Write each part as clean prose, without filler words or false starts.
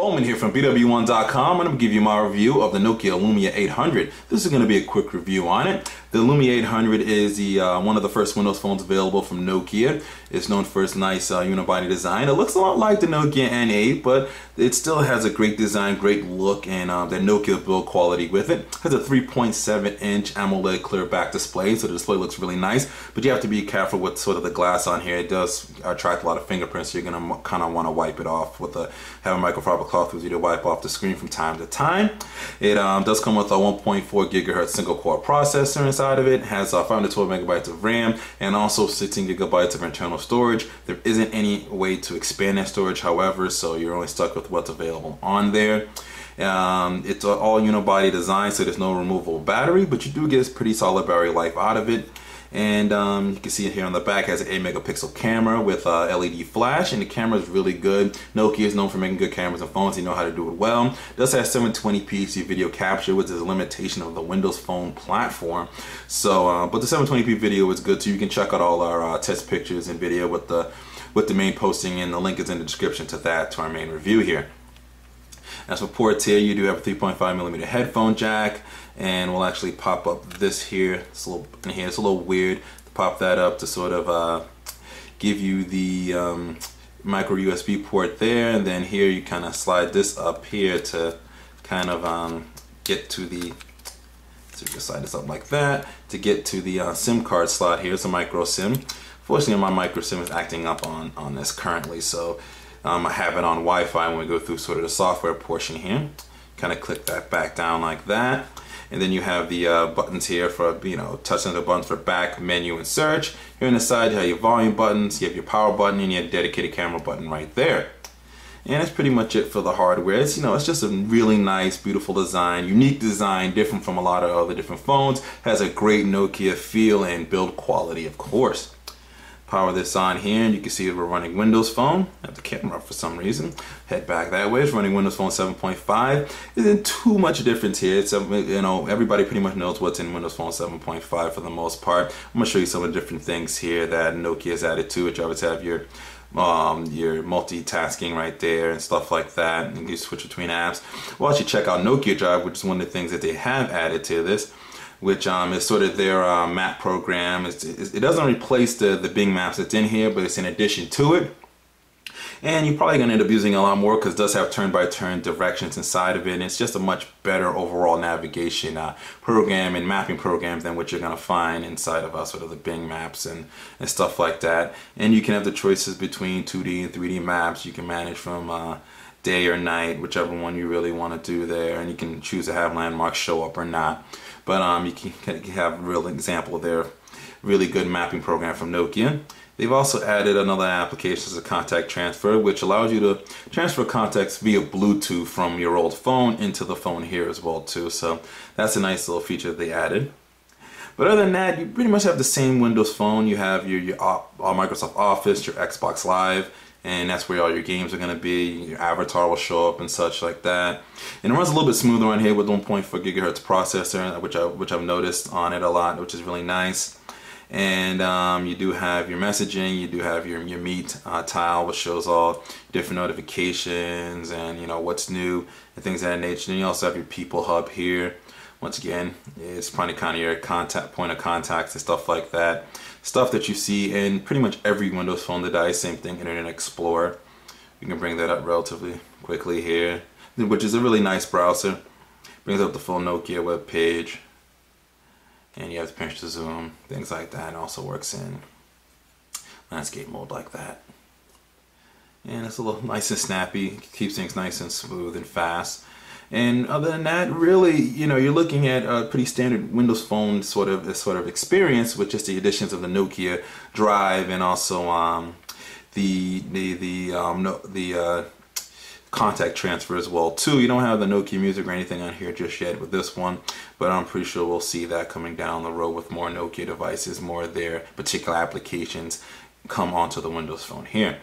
BWOne here from BWOne.com, and I'm going to give you my review of the Nokia Lumia 800. This is going to be a quick review on it. The Lumia 800 is one of the first Windows phones available from Nokia. It's known for its nice unibody design. It looks a lot like the Nokia N8, but it still has a great design, great look, and the Nokia build quality with it. It has a 3.7-inch AMOLED ClearBlack display, so the display looks really nice, but you have to be careful with sort of the glass on here. It does attract a lot of fingerprints, so you're going to kind of want to wipe it off with have a microfiber cloth with you to wipe off the screen from time to time. It does come with a 1.4 gigahertz single core processor inside of it. It has 512 megabytes of RAM and also 16 gigabytes of internal storage. There isn't any way to expand that storage, however, so you're only stuck with what's available on there. It's all unibody design, so there's no removable battery, but you do get a pretty solid battery life out of it. And you can see it here on the back. It has an 8 megapixel camera with LED flash, and the camera is really good. Nokia is known for making good cameras and phones. They know how to do it well. It does have 720p HD video capture, which is a limitation of the Windows Phone platform. So, but the 720p video is good too. You can check out all our test pictures and video with the main posting, and the link is in the description to our main review here. As for ports here, you do have a 3.5mm headphone jack, and we'll actually pop up this here. It's a little weird to pop that up to sort of give you the micro USB port there, and then here you kind of slide this up here to kind of get to the, so you can slide this up like that to get to the SIM card slot here. It's a micro SIM. Fortunately, my micro SIM is acting up on this currently, so I have it on Wi-Fi when we go through sort of the software portion here. Kind of click that back down like that. And then you have the buttons here for, touching the buttons for back, menu, and search. Here on the side, you have your volume buttons, you have your power button, and you have a dedicated camera button right there. And that's pretty much it for the hardware. It's, it's just a really nice, beautiful design, unique design, different from a lot of other different phones. Has a great Nokia feel and build quality, of course. Power this on here, and you can see we're running Windows Phone. I have the camera up for some reason. Head back that way. It's running Windows Phone 7.5. Isn't too much difference here. It's everybody pretty much knows what's in Windows Phone 7.5 for the most part. I'm gonna show you some of the different things here that Nokia has added to it. You always have your multitasking right there and stuff like that, and you switch between apps. Well, you check out Nokia Drive, which is one of the things that they have added to this, which is sort of their map program. It doesn't replace the Bing Maps that's in here, but it's in addition to it. And you're probably going to end up using a lot more because it does have turn-by-turn directions inside of it. And it's just a much better overall navigation program and mapping program than what you're going to find inside of sort of the Bing Maps and stuff like that. And you can have the choices between 2D and 3D maps. You can manage from day or night, whichever one you really want to do there. And you can choose to have landmarks show up or not. But you can have a real example of their really good mapping program from Nokia. They've also added another application as a contact transfer, which allows you to transfer contacts via Bluetooth from your old phone into the phone here as well too. So that's a nice little feature they added. But other than that, you pretty much have the same Windows Phone. You have your Microsoft Office, your Xbox Live, and that's where all your games are going to be. Your avatar will show up and such like that. And it runs a little bit smoother on here with 1.4 gigahertz processor, which I've noticed on it a lot, which is really nice. And you do have your messaging, you do have your Meet tile, which shows all different notifications and what's new and things of that nature. And you also have your People Hub here. Once again, it's kind of your point of contacts and stuff like that. Stuff that you see in pretty much every Windows phone device. Same thing, Internet Explorer. You can bring that up relatively quickly here, which is a really nice browser. Brings up the full Nokia web page. And you have to pinch to zoom, things like that. And also works in landscape mode like that. And it's a little nice and snappy. Keeps things nice and smooth and fast. And other than that, really, you're looking at a pretty standard Windows Phone sort of experience with just the additions of the Nokia Drive and also the contact transfer as well too. You don't have the Nokia Music or anything on here just yet with this one, but I'm pretty sure we'll see that coming down the road with more Nokia devices, more of their particular applications come onto the Windows Phone here.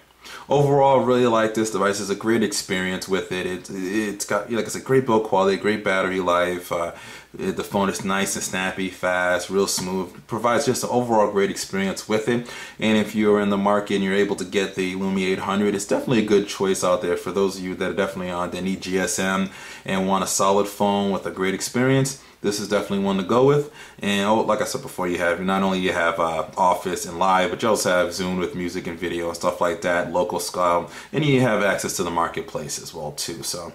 Overall, I really like this device. It's a great experience with it. It's got, like, it's a great build quality, great battery life. The phone is nice and snappy, fast, real smooth. It provides just an overall great experience with it. And if you're in the market and you're able to get the Lumia 800, it's definitely a good choice out there for those of you that are definitely on that need GSM and want a solid phone with a great experience. This is definitely one to go with. And like I said before, you have not only you have Office and Live, but you also have Zoom with music and video and stuff like that, local style, and you have access to the marketplace as well too. So,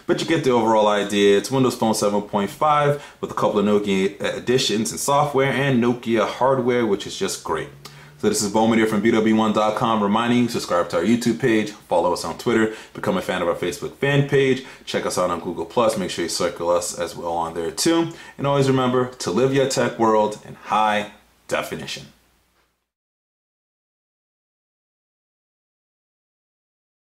but you get the overall idea. It's Windows Phone 7.5 with a couple of Nokia additions and software and Nokia hardware, which is just great. So this is BWOne here from BWOne.com reminding you, subscribe to our YouTube page, follow us on Twitter, become a fan of our Facebook fan page, check us out on Google+, make sure you circle us as well on there too. And always remember to live your tech world in high definition.